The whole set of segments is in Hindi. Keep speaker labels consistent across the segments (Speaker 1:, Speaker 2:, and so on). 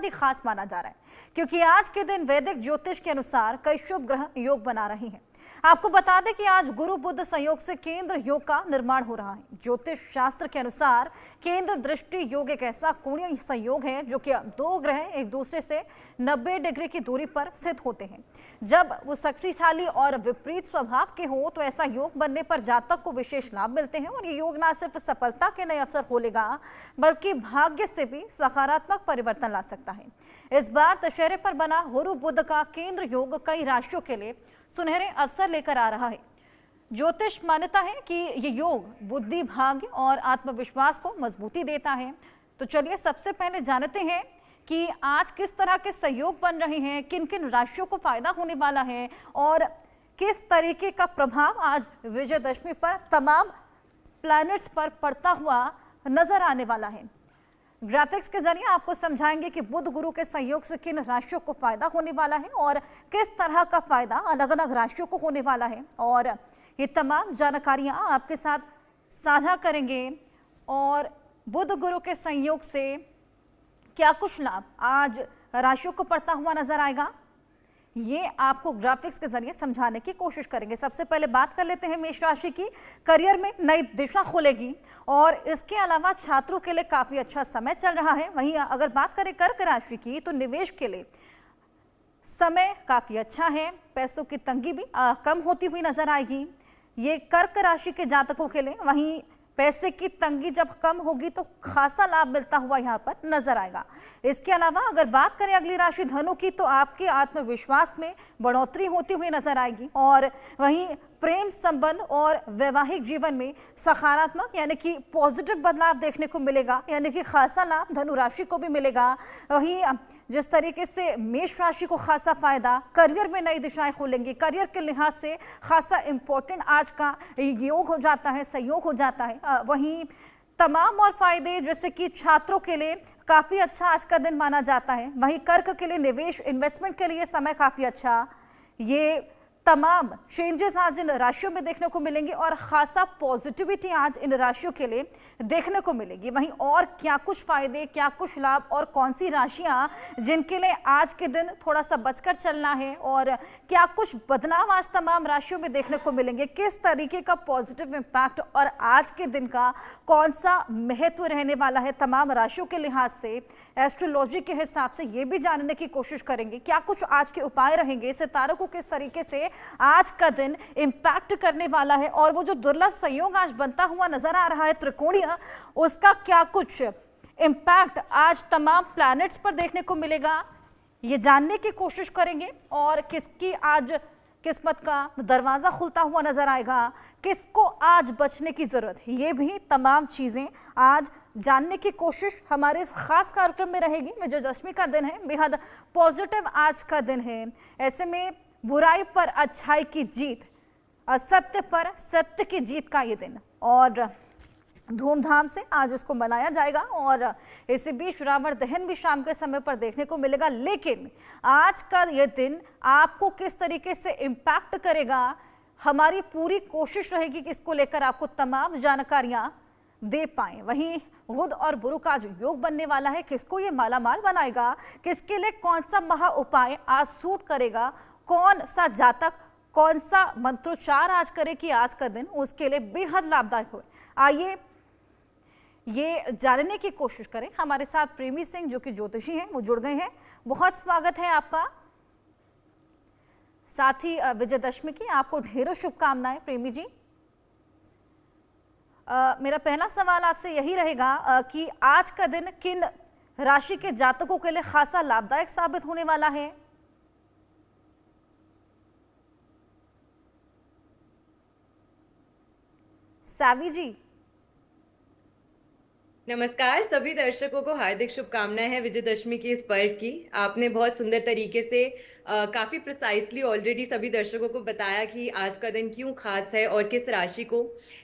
Speaker 1: ही खास माना जा रहा है क्योंकि आज के दिन वैदिक ज्योतिष के अनुसार कई शुभ ग्रह योग बना रहे हैं। आपको बता दें कि आज गुरु बुध संयोग से केंद्र योग का निर्माण हो रहा है। ज्योतिष शास्त्र के अनुसार केंद्र दृष्टि योग एक ऐसा कोणीय संयोग है जो कि दो ग्रह एक दूसरे से 90 डिग्री की दूरी पर स्थित होते हैं। जब वो शक्तिशाली और विपरीत स्वभाव के हो तो ऐसा योग बनने पर जातक को विशेष लाभ मिलते हैं और ये योग न सिर्फ सफलता के नए अवसर खोलेगा बल्कि भाग्य से भी सकारात्मक परिवर्तन ला सकता है। इस बार दशहरे पर बना गुरु बुध का केंद्र योग कई राशियों के लिए सुनहरे अवसर लेकर आ रहा है। ज्योतिष मान्यता है कि ये योग बुद्धि, भाग्य और आत्मविश्वास को मजबूती देता है। तो चलिए सबसे पहले जानते हैं कि आज किस तरह के सहयोग बन रहे हैं, किन किन राशियों को फायदा होने वाला है और किस तरीके का प्रभाव आज विजयदशमी पर तमाम प्लैनेट्स पर पड़ता हुआ नजर आने वाला है। ग्राफिक्स के जरिए आपको समझाएंगे कि बुध गुरु के संयोग से किन राशियों को फायदा होने वाला है और किस तरह का फायदा अलग अलग राशियों को होने वाला है, और ये तमाम जानकारियां आपके साथ साझा करेंगे। और बुध गुरु के संयोग से क्या कुछ लाभ आज राशियों को पड़ता हुआ नजर आएगा, ये आपको ग्राफिक्स के जरिए समझाने की कोशिश करेंगे। सबसे पहले बात कर लेते हैं मेष राशि की। करियर में नई दिशा खुलेगी और इसके अलावा छात्रों के लिए काफी अच्छा समय चल रहा है। वहीं अगर बात करें कर्क राशि की तो निवेश के लिए समय काफी अच्छा है। पैसों की तंगी भी कम होती हुई नजर आएगी ये कर्क राशि के जातकों के लिए। वहीं पैसे की तंगी जब कम होगी तो खासा लाभ मिलता हुआ यहाँ पर नजर आएगा। इसके अलावा अगर बात करें अगली राशि धनु की तो आपके आत्मविश्वास में बढ़ोतरी होती हुई नजर आएगी और वहीं प्रेम संबंध और वैवाहिक जीवन में सकारात्मक यानी कि पॉजिटिव बदलाव देखने को मिलेगा, यानी कि खासा लाभ धनु राशि को भी मिलेगा। वहीं जिस तरीके से मेष राशि को खासा फायदा, करियर में नई दिशाएं खुलेंगी, करियर के लिहाज से खासा इंपॉर्टेंट आज का योग हो जाता है, सहयोग हो जाता है। वहीं तमाम और फायदे जैसे कि छात्रों के लिए काफी अच्छा आज का दिन माना जाता है। वहीं कर्क के लिए निवेश इन्वेस्टमेंट के लिए समय काफी अच्छा। ये तमाम चेंजेस आज इन राशियों में देखने को मिलेंगे और खासा पॉजिटिविटी आज इन राशियों के लिए देखने को मिलेगी। वहीं और क्या कुछ फायदे, क्या कुछ लाभ और कौन सी राशियां जिनके लिए आज के दिन थोड़ा सा बचकर चलना है और क्या कुछ बदलाव आज तमाम राशियों में देखने को मिलेंगे, किस तरीके का पॉजिटिव इम्पैक्ट और आज के दिन का कौन सा महत्व रहने वाला है तमाम राशियों के लिहाज से, एस्ट्रोलॉजी के हिसाब से ये भी जानने की कोशिश करेंगे। क्या कुछ आज के उपाय रहेंगे, सितारों को किस तरीके से आज का दिन इंपैक्ट करने वाला है और वो जो दुर्लभ संयोग आज बनता हुआ नजर आ रहा है त्रिकोणीय, उसका क्या कुछ इंपैक्ट आज तमाम प्लैनेट्स पर देखने को मिलेगा, ये जानने की कोशिश करेंगे। और किसकी आज किस्मत का दरवाजा खुलता हुआ नजर आएगा, किसको आज बचने की जरूरत है, ये भी तमाम चीजें आज जानने की कोशिश हमारे इस खास कार्यक्रम में रहेगी। विजयदशमी का दिन है, बेहद पॉजिटिव आज का दिन है। ऐसे में बुराई पर अच्छाई की जीत, असत्य पर सत्य की जीत का ये दिन और धूमधाम से आज इसको मनाया जाएगा। और इसी बीच रावण दहन भी शाम के समय पर देखने को मिलेगा। लेकिन आज का ये दिन आपको किस तरीके से इम्पैक्ट करेगा, हमारी पूरी कोशिश रहेगी कि इसको लेकर आपको तमाम जानकारियां दे पाएं। वहीं बुध और गुरु का जो योग बनने वाला है, किसको ये मालामाल बनाएगा, किसके लिए कौन सा महा उपाय आज सूट करेगा, कौन सा जातक कौन सा मंत्रोच्चार आज करे कि आज का दिन उसके लिए बेहद लाभदायक हो, आइए ये जानने की कोशिश करें। हमारे साथ प्रेमी सिंह जो कि ज्योतिषी हैं वो जुड़ गए हैं। बहुत स्वागत है आपका। साथ ही विजयदशमी की आपको ढेरों शुभकामनाएं प्रेमी जी। मेरा पहला सवाल आपसे यही रहेगा कि आज का दिन किन राशि के जातकों के लिए खासा लाभदायक साबित होने वाला है। सावी जी
Speaker 2: नमस्कार। सभी दर्शकों को हार्दिक शुभकामनाएं हैं विजयदशमी के इस पर्व की। आपने बहुत सुंदर तरीके से काफी प्रिसाइसली ऑलरेडी सभी दर्शकों को बताया कि आज का दिन क्यों खास है और किस राशि को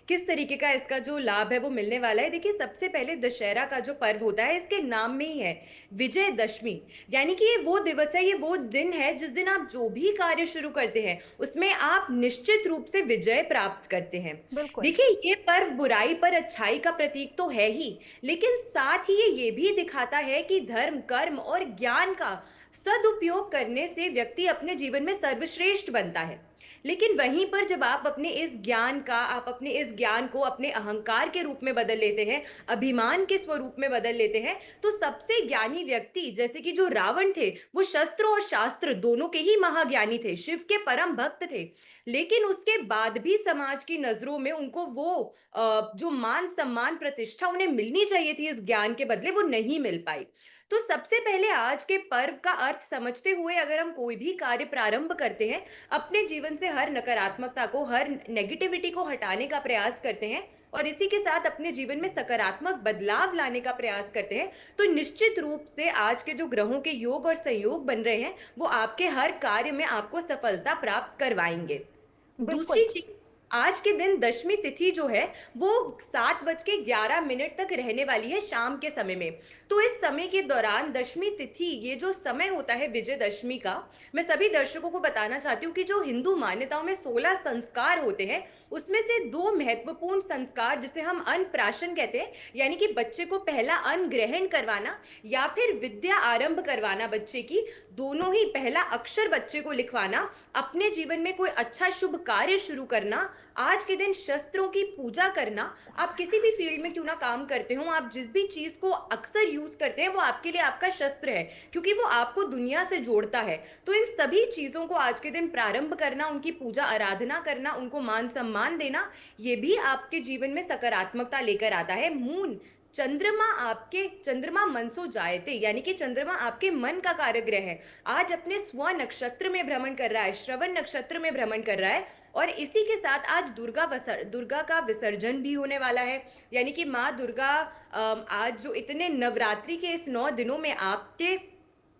Speaker 2: किस तरीके का इसका जो लाभ है वो मिलने वाला है। देखिए, सबसे पहले दशहरा का जो पर्व होता है इसके नाम में ही है विजयदशमी, यानी कि ये वो दिवस है, ये वो दिन है जिस दिन आप जो भी कार्य शुरू करते हैं उसमें आप निश्चित रूप से विजय प्राप्त करते हैं। देखिए, ये पर्व बुराई पर अच्छाई का प्रतीक तो है ही, लेकिन साथ ही ये भी दिखाता है कि धर्म, कर्म और ज्ञान का सदुपयोग करने से व्यक्ति अपने जीवन में सर्वश्रेष्ठ बनता है। लेकिन वहीं पर जब आप अपने इस ज्ञान को अपने अहंकार के रूप में बदल लेते हैं, अभिमान के स्वरूप में बदल लेते हैं, तो सबसे ज्ञानी व्यक्ति जैसे कि जो रावण थे, वो शस्त्र और शास्त्र दोनों के ही महाज्ञानी थे, शिव के परम भक्त थे। लेकिन उसके बाद भी समाज की नजरों में उनको वो जो मान सम्मान प्रतिष्ठा उन्हें मिलनी चाहिए थी इस ज्ञान के बदले, वो नहीं मिल पाई। तो सबसे पहले आज के पर्व का अर्थ समझते हुए अगर हम कोई भी कार्य प्रारंभ करते हैं, अपने जीवन से हर नकारात्मकता को, हर नेगेटिविटी को हटाने का प्रयास करते हैं और इसी के साथ अपने जीवन में सकारात्मक बदलाव लाने का प्रयास करते हैं, तो निश्चित रूप से आज के जो ग्रहों के योग और संयोग बन रहे हैं, वो आपके हर कार्य में आपको सफलता प्राप्त करवाएंगे।
Speaker 1: बिल्कुल।
Speaker 2: दूसरी चीज, आज के दिन दशमी तिथि जो है वो 7:11 तक रहने वाली है शाम के समय में। तो इस समय के दौरान दशमी तिथि, ये जो समय होता है विजयदशमी का, मैं सभी दर्शकों को बताना चाहती हूँ कि जो हिंदू मान्यताओं में 16 संस्कार होते हैं, उसमें से 2 महत्वपूर्ण संस्कार जिसे हम अन्नप्राशन कहते हैं, यानी कि बच्चे को पहला अन्न ग्रहण करवाना या फिर विद्या आरंभ करवाना बच्चे की, दोनों ही, पहला अक्षर बच्चे को लिखवाना, अपने जीवन में कोई अच्छा शुभ कार्य शुरू करना, आज के दिन शस्त्रों की पूजा करना। आप किसी भी फील्ड में क्यों ना काम करते हो, आप जिस भी चीज को अक्सर यूज करते हैं वो आपके लिए आपका शस्त्र है, क्योंकि वो आपको दुनिया से जोड़ता है। तो इन सभी चीजों को आज के दिन प्रारंभ करना, उनकी पूजा आराधना करना, उनको मान सम्मान देना, ये भी आपके जीवन में सकारात्मकता लेकर आता है। मून, चंद्रमा मनसो जायते, यानी कि चंद्रमा आपके मन का कारक है, आज अपने स्व नक्षत्र में भ्रमण कर रहा है, श्रवण नक्षत्र में भ्रमण कर रहा है। और इसी के साथ आज दुर्गा का विसर्जन भी होने वाला है, यानी कि माँ दुर्गा आज जो इतने नवरात्रि के इस 9 दिनों में आपके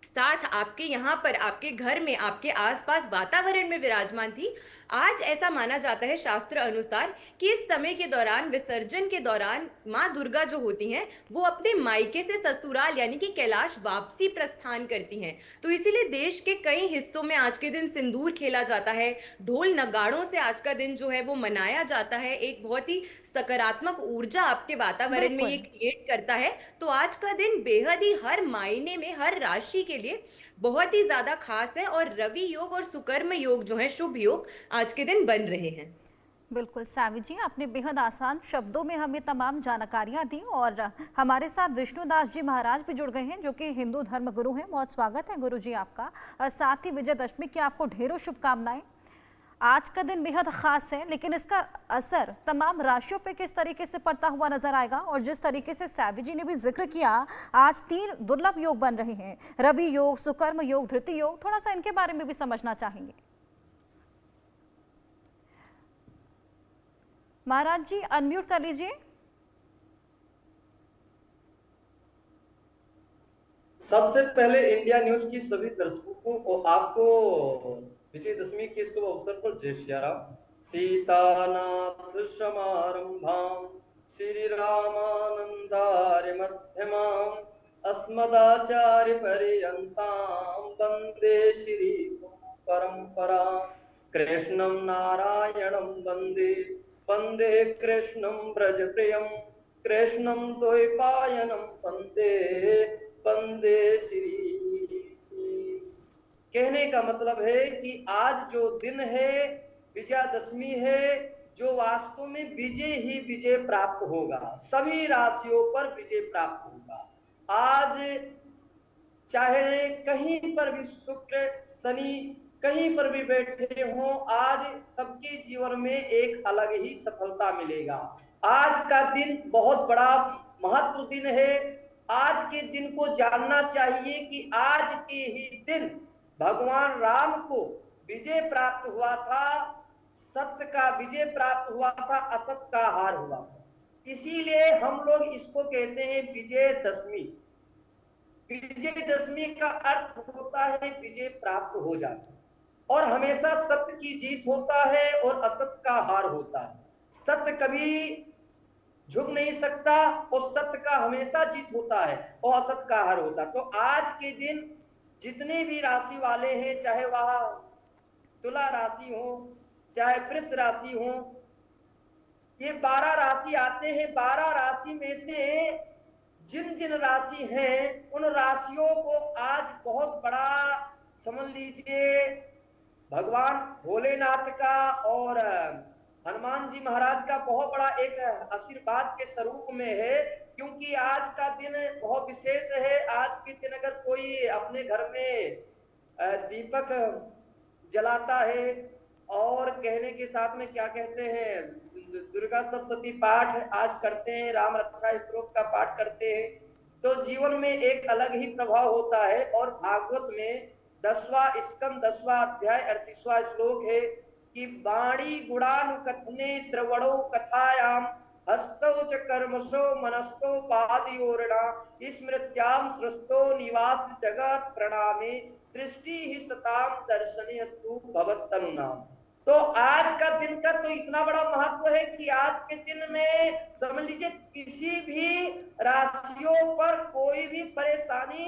Speaker 2: साथ, आपके यहाँ पर, आपके घर में, आपके आसपास वातावरण में विराजमान थी। आज ऐसा माना जाता है शास्त्र अनुसार कि इस समय के दौरान, विसर्जन के दौरान, माँ दुर्गा जो होती हैं वो अपने मायके से ससुराल यानी कि कैलाश वापसी प्रस्थान करती हैं। तो इसीलिए देश के कई हिस्सों में आज के दिन सिंदूर खेला जाता है, ढोल नगाड़ों से आज का दिन जो है वो मनाया जाता है, एक बहुत ही सकारात्मक ऊर्जा आपके वातावरण में ये
Speaker 1: बिल्कुल।
Speaker 2: क्रिएट करता है। तो आज का दिन बेहद ही हर मायने में, हर राशि के लिए बहुत ही ज्यादा खास है और रवि योग और सुकर्म योग जो है, शुभ योग, आज के दिन बन रहे हैं।
Speaker 1: बिल्कुल सावी जी, आपने बेहद आसान शब्दों में हमें तमाम जानकारियां दी और हमारे साथ विष्णुदास जी महाराज भी जुड़ गए हैं जो कि हिंदू धर्म गुरु हैं। बहुत स्वागत है गुरु जी आपका। साथ ही विजयदशमी की आपको ढेरों शुभकामनाएं। आज का दिन बेहद खास है, लेकिन इसका असर तमाम राशियों पे किस तरीके से पड़ता हुआ नजर आएगा, और जिस तरीके से सावी जी ने भी जिक्र किया, आज 3 दुर्लभ योग बन रहे हैं, रवि योग, सुकर्म योग, धृति योग, थोड़ा सा इनके बारे में भी समझना चाहेंगे। महाराज जी अनम्यूट कर लीजिए।
Speaker 3: सबसे पहले इंडिया न्यूज की सभी दर्शकों को और आपको विजयदशमी के शुभ अवसर पर जय श्री राम। सीतानाथ समारंभाम श्री रामानंदार्य मध्यमाम अस्मदाचार्य पर्यंताम वंदे श्री परंपराम। कृष्णं नारायणं वंदे वंदे कृष्णं ब्रजप्रियं कृष्णं द्वैपायनं वंदे वंदे श्री। कहने का मतलब है कि आज जो दिन है विजयादशमी है, जो वास्तव में विजय ही विजय प्राप्त होगा, सभी राशियों पर विजय प्राप्त होगा। आज चाहे कहीं पर भी शुक्र शनि कहीं पर भी बैठे हों, आज सबके जीवन में एक अलग ही सफलता मिलेगा। आज का दिन बहुत बड़ा महत्व दिन है। आज के दिन को जानना चाहिए कि आज के ही दिन भगवान राम को विजय प्राप्त हुआ था, सत्य का विजय प्राप्त हुआ था, असत का हार हुआ था। इसीलिए हम लोग इसको कहते हैं विजयदशमी। विजयदशमी का अर्थ होता है विजय प्राप्त हो जाना, और हमेशा सत्य की जीत होता है और असत का हार होता है। सत्य कभी झुक नहीं सकता और सत्य का हमेशा जीत होता है और असत का हार होता है। तो आज के दिन जितने भी राशि वाले हैं, चाहे वह तुला राशि हो चाहे वृष राशि हो, ये 12 राशि आते हैं। 12 राशि में से जिन जिन राशि हैं उन राशियों को आज बहुत बड़ा, समझ लीजिए, भगवान भोलेनाथ का और हनुमान जी महाराज का बहुत बड़ा एक आशीर्वाद के स्वरूप में है। क्योंकि आज का दिन बहुत विशेष है। आज के दिन अगर कोई अपने घर में दीपक जलाता है और कहने के साथ में क्या कहते हैं, दुर्गा सप्तशती पाठ आज करते हैं, राम रक्षा स्तोत्र का पाठ करते हैं, तो जीवन में एक अलग ही प्रभाव होता है। और भागवत में 10वां स्कंद 10वां अध्याय 38वां श्लोक है कि वाणी गुणानुकथने श्रवणो कथायाम हस्तौ च कर्मसो मनस्तो पादयोरणा स्मृत्याम सृष्टो निवास जगत प्रणामे दृष्टि ही सताम दर्शनीयस्तु भवत्तनुनाम। तो आज का दिन का तो इतना बड़ा महत्व है कि आज के दिन में समझ लीजिए किसी भी राशियों पर कोई भी परेशानी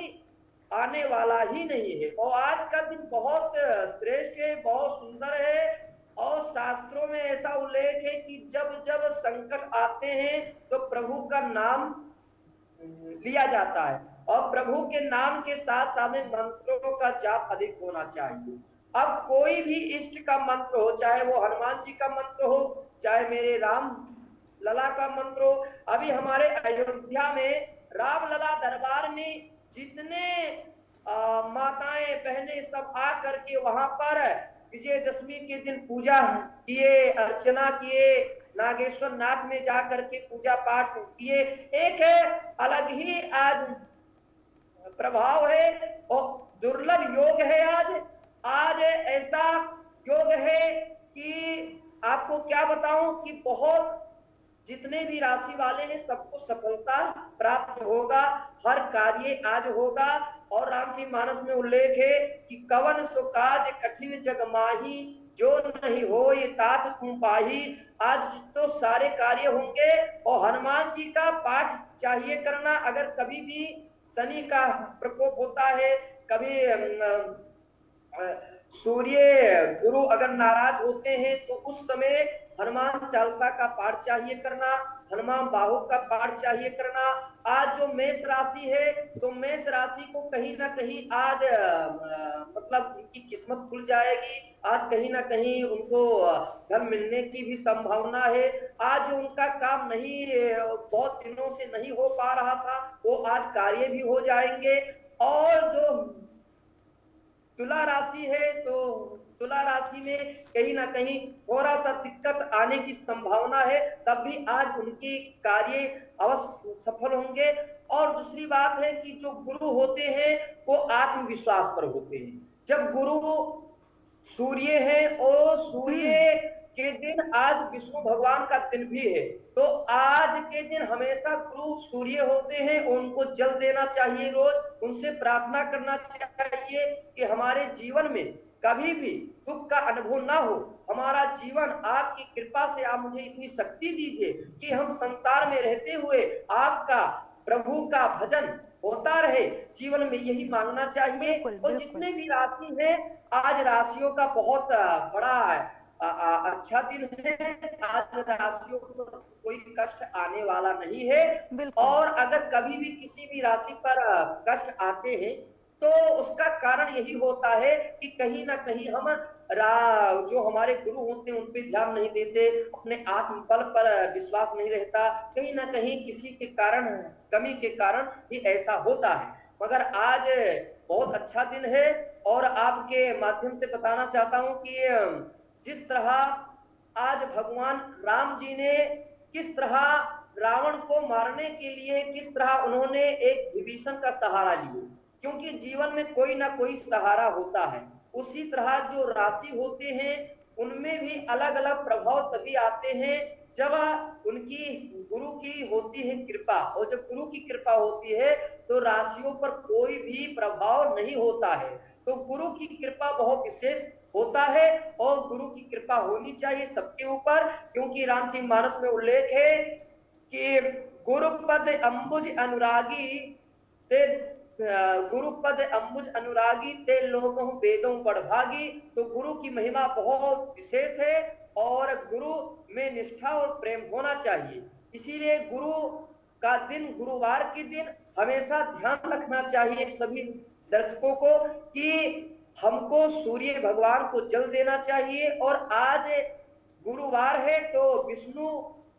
Speaker 3: आने वाला ही नहीं है। और आज का दिन बहुत श्रेष्ठ है, बहुत सुंदर है। और शास्त्रों में ऐसा उल्लेख है कि जब जब संकट आते हैं तो प्रभु का नाम लिया जाता है और प्रभु के नाम के साथ साथ में मंत्रों का जाप अधिक होना चाहिए। अब कोई भी इष्ट का मंत्र हो, चाहे वो हनुमान जी का मंत्र हो, चाहे मेरे राम लला का मंत्र हो। अभी हमारे अयोध्या में राम लला दरबार में जितने माताएं बहनें सब आ करके वहां पर विजयदशमी के दिन पूजा किए, अर्चना किए, नागेश्वर नाथ में जा करके पूजा पाठ किए। एक अलग ही आज प्रभाव है और दुर्लभ योग है। आज ऐसा योग है कि आपको क्या बताऊं कि बहुत जितने भी राशि वाले हैं सबको सफलता प्राप्त होगा, हर कार्य आज होगा। और रामचरित मानस में उल्लेख है कि कवन सो काज कठिन जग माही जो नहीं हो ये तात तुम पाही। आज तो सारे कार्य होंगे और हनुमान जी का पाठ चाहिए करना। अगर कभी भी शनि का प्रकोप होता है, कभी सूर्य गुरु अगर नाराज होते हैं तो उस समय हनुमान चालीसा का पाठ चाहिए करना, हनुमान बाहु का पाठ चाहिए करना। आज जो मेष राशि है तो मेष राशि को कहीं ना कहीं आज मतलब उनकी किस्मत खुल जाएगी। आज कहीं ना कहीं उनको धन मिलने की भी संभावना है। आज जो उनका काम नहीं बहुत दिनों से नहीं हो पा रहा था वो आज कार्य भी हो जाएंगे। और जो तुला राशि है तो तुला राशि में कहीं ना कहीं थोड़ा सा दिक्कत आने की संभावना है, तब भी आज उनकी कार्य अवश्य सफल होंगे। और दूसरी बात है कि जो गुरु होते हैं वो आत्मविश्वास पर होते हैं। जब गुरु सूर्य है और सूर्य के दिन आज विष्णु भगवान का दिन भी है, तो आज के दिन हमेशा गुरु सूर्य होते हैं, उनको जल देना चाहिए, रोज उनसे प्रार्थना करना चाहिए कि हमारे जीवन में कभी भी दुख का अनुभव ना हो। हमारा जीवन आपकी कृपा से आप मुझे इतनी शक्ति दीजिए कि हम संसार में रहते हुए आपका प्रभु का भजन होता रहे। जीवन में यही मांगना चाहिए। और जितने भी राशि है आज राशियों का बहुत बड़ा अच्छा दिन है। आज राशियों को कोई कष्ट आने वाला नहीं है। और अगर कभी भी किसी भी राशि पर कष्ट आते हैं तो उसका कारण यही होता है कि कहीं ना कहीं हम जो हमारे गुरु होते हैं उन पे ध्यान नहीं देते, अपने आत्मबल पर विश्वास नहीं रहता, कहीं ना कहीं किसी के कारण कमी के कारण ही ऐसा होता है। मगर आज बहुत अच्छा दिन है और आपके माध्यम से बताना चाहता हूं कि जिस तरह आज भगवान राम जी ने किस तरह रावण को मारने के लिए किस तरह उन्होंने एक विभीषण का सहारा लिया, क्योंकि जीवन में कोई ना कोई सहारा होता है। उसी तरह जो राशि होते हैं उनमें भी अलग अलग प्रभाव तभी आते हैं जब उनकी गुरु की होती है कृपा। और जब गुरु की कृपा होती है तो राशियों पर कोई भी प्रभाव नहीं होता है। तो गुरु की कृपा बहुत विशेष होता है और गुरु की कृपा होनी चाहिए सबके ऊपर, क्योंकि रामचरितमानस में उल्लेख है कि गुरुपद अंबुज अनुरागी ते गुरुपद अंबुज अनुरागी ते लोगों वेदों पढ़भागी। तो गुरु की महिमा बहुत विशेष है और गुरु में निष्ठा और प्रेम होना चाहिए। इसीलिए गुरु का दिन, गुरुवार के दिन हमेशा ध्यान रखना चाहिए सभी दर्शकों को कि हमको सूर्य भगवान को जल देना चाहिए। और आज गुरुवार है तो विष्णु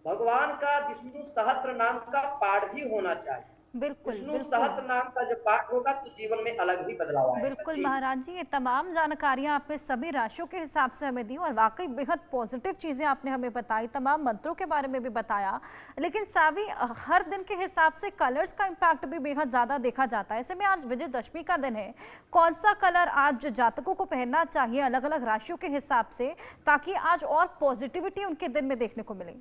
Speaker 3: भगवान का विष्णु सहस्त्र नाम का पाठ भी होना चाहिए।
Speaker 1: बिल्कुल
Speaker 3: विष्णु
Speaker 1: बिल्कुल।
Speaker 3: सहस्त्र नाम का जब पाठ होगा तो जीवन में अलग ही बदलाव आएगा
Speaker 1: बिल्कुल
Speaker 3: जी।
Speaker 1: महाराज जी, ये तमाम जानकारियां आपने सभी राशियों के हिसाब से हमें दी और वाकई बेहद पॉजिटिव चीजें आपने हमें बताई, तमाम मंत्रों के बारे में भी बताया। लेकिन सावी, हर दिन के हिसाब से कलर्स का इम्पैक्ट भी बेहद ज्यादा देखा जाता है। ऐसे में आज विजयदशमी का दिन है, कौन सा कलर आज जातकों को पहनना चाहिए अलग अलग राशियों के हिसाब से, ताकि आज और पॉजिटिविटी उनके दिन में देखने को मिले?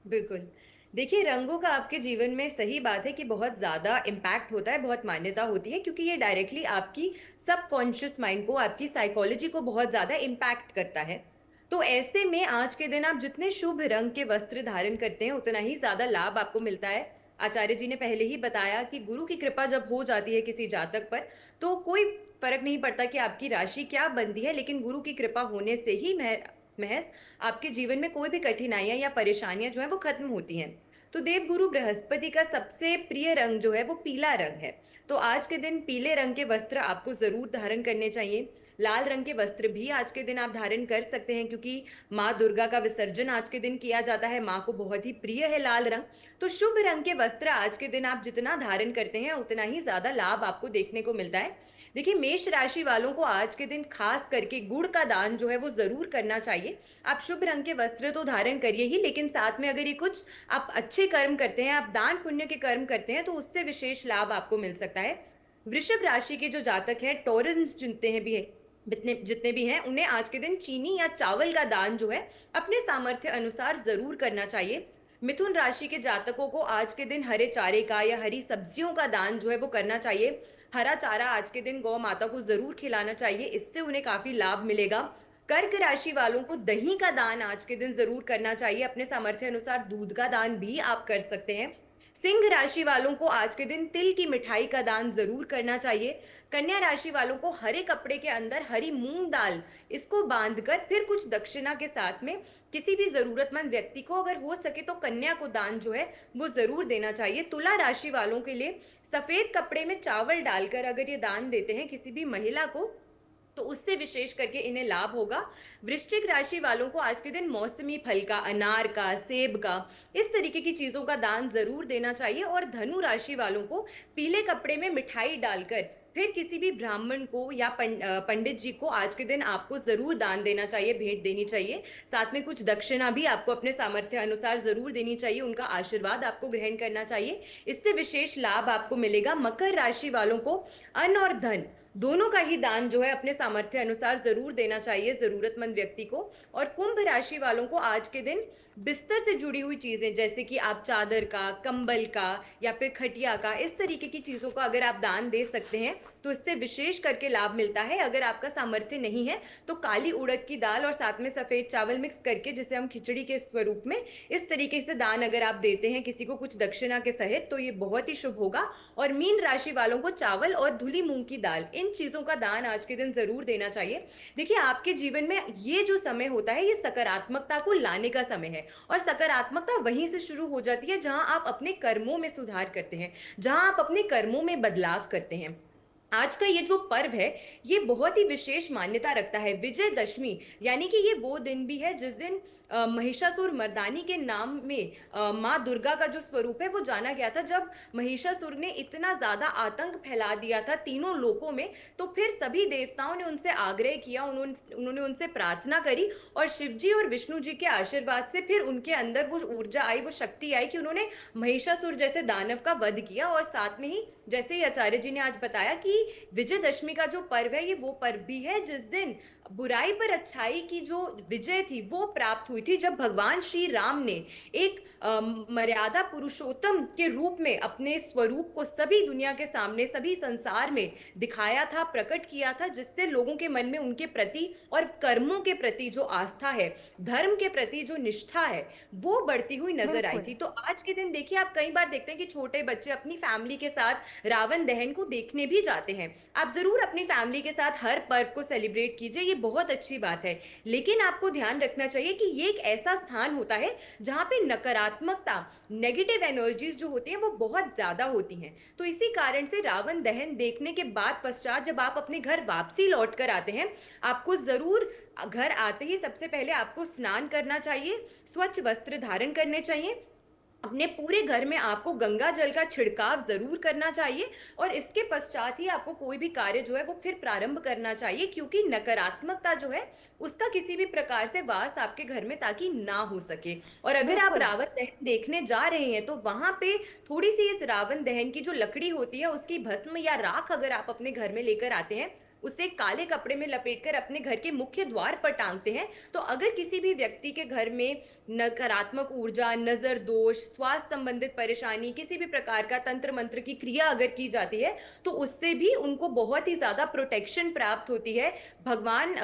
Speaker 2: बिल्कुल। देखिए, रंगों का आपके जीवन में सही बात है कि बहुत ज़्यादा इम्पैक्ट होता है, बहुत मान्यता होती है, क्योंकि ये डायरेक्टली आपकी सबकॉन्शियस माइंड को, आपकी साइकोलॉजी को बहुत ज़्यादा इम्पैक्ट करता है। तो ऐसे में आज के दिन आप जितने शुभ रंग के वस्त्र धारण करते हैं, उतना ही ज़्यादा लाभ आपको मिलता है। आचार्य जी ने पहले ही बताया कि गुरु की कृपा जब हो जाती है किसी जातक पर, तो कोई फ़र्क नहीं पड़ता कि आपकी राशि क्या बनती है, लेकिन गुरु की कृपा होने से ही महज आपके जीवन में कोई भी कठिनाइयां या परेशानियां जो है वो खत्म होती हैं। तो देवगुरु बृहस्पति का सबसे प्रिय रंग जो है वो पीला रंग है। तो आज के दिन पीले रंग के वस्त्र आपको जरूर धारण करने चाहिए। लाल रंग के वस्त्र भी आज के दिन आप धारण कर सकते हैं, क्योंकि माँ दुर्गा का विसर्जन आज के दिन किया जाता है, माँ को बहुत ही प्रिय है लाल रंग। तो शुभ रंग के वस्त्र आज के दिन आप जितना धारण करते हैं उतना ही ज्यादा लाभ आपको देखने को मिलता है। देखिए, मेष राशि वालों को आज के दिन खास करके गुड़ का दान जो है वो जरूर करना चाहिए। आप शुभ रंग के वस्त्र तो धारण करिए ही, लेकिन साथ में अगर ये कुछ आप अच्छे कर्म करते हैं, आप दान पुण्य के कर्म करते हैं, तो उससे विशेष लाभ आपको मिल सकता है। वृषभ राशि के जो जातक हैं, टॉरन्स जितने हैं भी जितने भी हैं, उन्हें आज के दिन चीनी या चावल का दान जो है अपने सामर्थ्य अनुसार जरूर करना चाहिए। मिथुन राशि के जातकों को आज के दिन हरे चारे का या हरी सब्जियों का दान जो है वो करना चाहिए। हरा चारा आज के दिन गौ माता को जरूर खिलाना चाहिए, इससे उन्हें काफी लाभ मिलेगा। कर्क राशि वालों को दही का दान आज के दिन जरूर करना चाहिए, अपने सामर्थ्य अनुसार दूध का दान भी आप कर सकते हैं। सिंह राशि वालों को आज के दिन तिल की मिठाई का दान जरूर करना चाहिए। कन्या राशि वालों को हरे कपड़े के अंदर हरी मूंग दाल इसको बांधकर फिर कुछ दक्षिणा के साथ में किसी भी जरूरतमंद व्यक्ति को, अगर हो सके तो कन्या को दान जो है वो जरूर देना चाहिए। तुला राशि वालों के लिए सफेद कपड़े में चावल डालकर अगर ये दान देते हैं किसी भी महिला को, तो उससे विशेष करके इन्हें लाभ होगा। वृश्चिक राशि वालों को आज के दिन मौसमी फल का, अनार का, सेब का, इस तरीके की चीजों का दान जरूर देना चाहिए। और धनु राशि वालों को पीले कपड़े में मिठाई डालकर फिर किसी भी ब्राह्मण को या पंडित जी को आज के दिन आपको जरूर दान देना चाहिए, भेंट देनी चाहिए। साथ में कुछ दक्षिणा भी आपको अपने सामर्थ्य अनुसार जरूर देनी चाहिए, उनका आशीर्वाद आपको ग्रहण करना चाहिए, इससे विशेष लाभ आपको मिलेगा। मकर राशि वालों को अन्न और धन दोनों का ही दान जो है अपने सामर्थ्य अनुसार जरूर देना चाहिए जरूरतमंद व्यक्ति को। और कुंभ राशि वालों को आज के दिन बिस्तर से जुड़ी हुई चीजें, जैसे कि आप चादर का, कंबल का या फिर खटिया का, इस तरीके की चीजों का अगर आप दान दे सकते हैं तो इससे विशेष करके लाभ मिलता है। अगर आपका सामर्थ्य नहीं है तो काली उड़द की दाल और साथ में सफेद चावल मिक्स करके, जिसे हम खिचड़ी के स्वरूप में, इस तरीके से दान अगर आप देते हैं किसी को कुछ दक्षिणा के सहित, तो ये बहुत ही शुभ होगा। और मीन राशि वालों को चावल और धुली मूंग की दाल, इन चीजों का दान आज के दिन जरूर देना चाहिए। देखिए, आपके जीवन में ये जो समय होता है ये सकारात्मकता को लाने का समय है, और सकारात्मकता वहीं से शुरू हो जाती है जहां आप अपने कर्मों में सुधार करते हैं, जहां आप अपने कर्मों में बदलाव करते हैं। आज का ये जो पर्व है ये बहुत ही विशेष मान्यता रखता है। विजयदशमी यानी कि ये वो दिन भी है जिस दिन महिषासुर मर्दानी के नाम में माँ दुर्गा का जो स्वरूप है वो जाना गया था। जब महिषासुर ने इतना ज्यादा आतंक फैला दिया था तीनों लोकों में, तो फिर सभी देवताओं ने उनसे आग्रह किया, उन्होंने उनसे प्रार्थना करी, और शिव जी और विष्णु जी के आशीर्वाद से फिर उनके अंदर वो ऊर्जा आई, वो शक्ति आई कि उन्होंने महिषासुर जैसे दानव का वध किया। और साथ में ही जैसे ही आचार्य जी ने आज बताया कि विजयदशमी का जो पर्व है ये वो पर्व भी है जिस दिन बुराई पर अच्छाई की जो विजय थी वो प्राप्त हुई थी, जब भगवान श्री राम ने एक मर्यादा पुरुषोत्तम के रूप में अपने स्वरूप को सभी दुनिया के सामने, सभी संसार में दिखाया था, प्रकट किया था, जिससे लोगों के मन में उनके प्रति और कर्मों के प्रति जो आस्था है, धर्म के प्रति जो निष्ठा है, वो बढ़ती हुई नजर आई थी। तो आज के दिन देखिए, आप कई बार देखते हैं कि छोटे बच्चे अपनी फैमिली के साथ रावण दहन को देखने भी जाते हैं। आप जरूर अपनी फैमिली के साथ हर पर्व को सेलिब्रेट कीजिए, ये बहुत अच्छी बात है। लेकिन आपको ध्यान रखना चाहिए कि ये एक ऐसा स्थान होता है जहां पे नकारात्मक नकारात्मकता, नेगेटिव एनर्जीज जो होती हैं वो बहुत ज्यादा होती हैं। तो इसी कारण से रावण दहन देखने के बाद पश्चात जब आप अपने घर वापसी लौट कर आते हैं, आपको जरूर घर आते ही सबसे पहले आपको स्नान करना चाहिए, स्वच्छ वस्त्र धारण करने चाहिए, अपने पूरे घर में आपको गंगा जल का छिड़काव जरूर करना चाहिए और इसके पश्चात ही आपको कोई भी कार्य जो है वो फिर प्रारंभ करना चाहिए, क्योंकि नकारात्मकता जो है उसका किसी भी प्रकार से वास आपके घर में ताकि ना हो सके। और अगर आप
Speaker 1: बिल्कुल।
Speaker 2: रावण दहन देखने जा रहे हैं तो वहां पे थोड़ी सी इस रावण दहन की जो लकड़ी होती है उसकी भस्म या राख अगर आप अपने घर में लेकर आते हैं, उसे काले कपड़े में लपेटकर अपने घर के मुख्य द्वार पर टांगते हैं, तो अगर किसी भी व्यक्ति के घर में नकारात्मक ऊर्जा, नजर दोष, स्वास्थ्य संबंधित परेशानी, किसी भी प्रकार का तंत्र मंत्र की क्रिया अगर की जाती है तो उससे भी उनको बहुत ही ज्यादा प्रोटेक्शन प्राप्त होती है। भगवान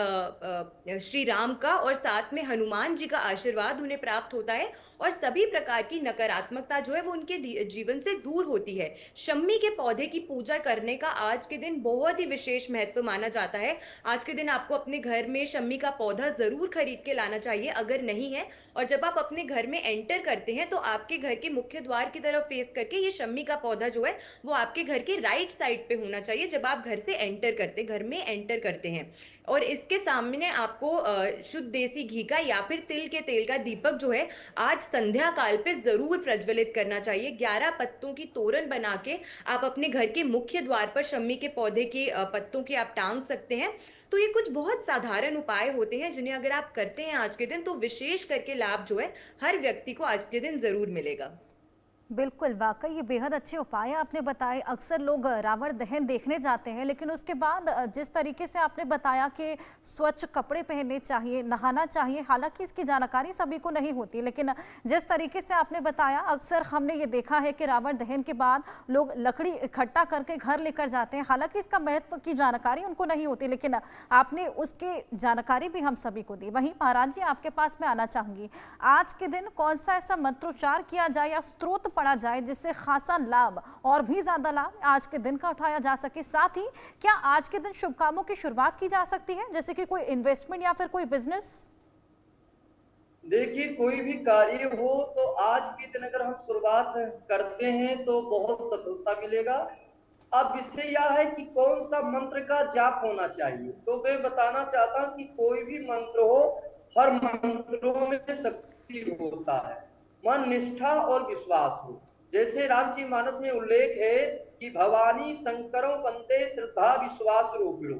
Speaker 2: श्री राम का और साथ में हनुमान जी का आशीर्वाद उन्हें प्राप्त होता है और सभी प्रकार की नकारात्मकता जो है वो उनके जीवन से दूर होती है। शम्मी के पौधे की पूजा करने का आज के दिन बहुत ही विशेष महत्व माना जाता है। आज के दिन आपको अपने घर में शम्मी का पौधा जरूर खरीद के लाना चाहिए अगर नहीं है, और जब आप अपने घर में एंटर करते हैं तो आपके घर के मुख्य द्वार की तरफ फेस करके ये शम्मी का पौधा जो है वो आपके घर के राइट साइड पे होना चाहिए जब आप घर से घर में एंटर करते हैं। और इसके सामने आपको शुद्ध देसी घी का या फिर तिल के तेल का दीपक जो है आज संध्या काल पे जरूर प्रज्वलित करना चाहिए। 11 पत्तों की तोरण बना के आप अपने घर के मुख्य द्वार पर शम्मी के पौधे के पत्तों की आप टांग सकते हैं। तो ये कुछ बहुत साधारण उपाय होते हैं जिन्हें अगर आप करते हैं आज के दिन तो विशेष करके लाभ जो है हर व्यक्ति को आज के दिन जरूर मिलेगा।
Speaker 1: बिल्कुल, वाकई ये बेहद अच्छे उपाय आपने बताए। अक्सर लोग रावण दहन देखने जाते हैं, लेकिन उसके बाद जिस तरीके से आपने बताया कि स्वच्छ कपड़े पहनने चाहिए, नहाना चाहिए, हालांकि इसकी जानकारी सभी को नहीं होती, लेकिन जिस तरीके से आपने बताया अक्सर हमने ये देखा है कि रावण दहन के बाद लोग लकड़ी इकट्ठा करके घर लेकर जाते हैं। हालांकि इसका महत्व की जानकारी उनको नहीं होती, लेकिन आपने उसकी जानकारी भी हम सभी को दी। वहीं महाराज जी, आपके पास मैं आना चाहूँगी, आज के दिन कौन सा ऐसा मंत्रोच्चार किया जाए या स्त्रोत पढ़ा जाए जिससे खासा लाभ और भी ज्यादा लाभ आज के दिन का उठाया जा सके? साथ ही क्या आज के दिन शुभ कामों की शुरुआत की जा सकती है, जैसे कि कोई इन्वेस्टमेंट या फिर कोई बिजनेस?
Speaker 3: देखिए, कोई भी कार्य हो तो आज के दिन अगर हम शुरुआत करते हैं तो बहुत सफलता मिलेगा। अब विषय यह है कि कौन सा मंत्र का जाप होना चाहिए। तो मैं बताना चाहता हूं कि कोई भी मंत्र हो, हर मंत्रों में शक्ति होता है, मन, निष्ठा और विश्वास हो। जैसे रामचरितमानस में उल्लेख है कि भवानी शंकरों वंदे श्रद्धा विश्वास रूपिणो।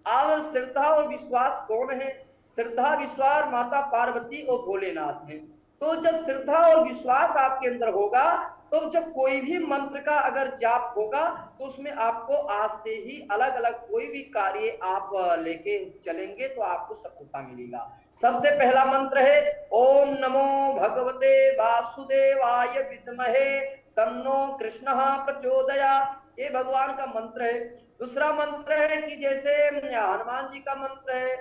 Speaker 3: अब श्रद्धा और विश्वास कौन है? श्रद्धा विश्वास माता पार्वती और भोलेनाथ हैं। तो जब श्रद्धा और विश्वास आपके अंदर होगा तो जब कोई भी मंत्र का अगर जाप होगा तो उसमें आपको आज से ही अलग अलग कोई भी कार्य आप लेके चलेंगे तो आपको सफलता मिलेगा। सबसे पहला मंत्र है ओम नमो भगवते वासुदेवाय विद्महे तन्नो कृष्णः प्रचोदयात्। ये भगवान का मंत्र है। दूसरा मंत्र है कि जैसे हनुमान जी का मंत्र है,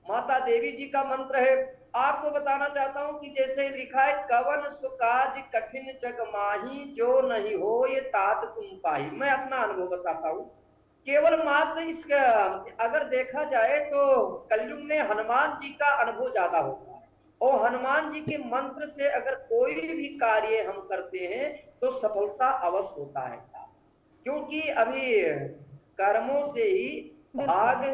Speaker 3: माता देवी जी का मंत्र है। आपको बताना चाहता हूं कि जैसे लिखा है कवन सुकाज कठिन जग माही जो नहीं हो ये तात तुम पाही। मैं अपना अनुभव बताता हूं। केवल मात्र इस अगर देखा जाए तो कलयुग में हनुमान जी का अनुभव ज्यादा होता है और हनुमान जी के मंत्र से अगर कोई भी कार्य हम करते हैं तो सफलता अवश्य होता है, क्योंकि अभी कर्मों से ही भाग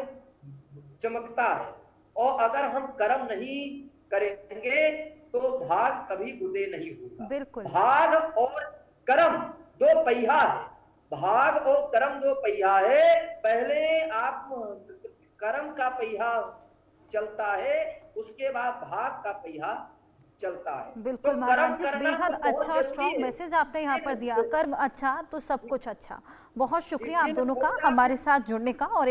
Speaker 3: चमकता है और अगर हम कर्म नहीं करेंगे तो भाग कभी उदय नहीं होगा।
Speaker 1: बिल्कुल।
Speaker 3: भाग और कर्म दो पहिया है, भाग और कर्म दो पहिया है। पहले आप कर्म का पहिया चलता है, उसके बाद भाग का पहिया चलता है।
Speaker 1: बिल्कुल
Speaker 3: तो
Speaker 1: महाराज जी,
Speaker 3: कर्म करना
Speaker 1: बेहद
Speaker 3: तो बहुत
Speaker 1: अच्छा
Speaker 3: जरूरी
Speaker 1: स्ट्रॉन्ग
Speaker 3: है।
Speaker 1: मैसेज आपने यहाँ पर दिया। कर्म अच्छा तो सब कुछ अच्छा। बहुत शुक्रिया आप
Speaker 3: इसलिए
Speaker 1: दोनों
Speaker 3: मैं
Speaker 1: का
Speaker 3: बोल रहा हूं
Speaker 1: हमारे साथ जुड़ने का और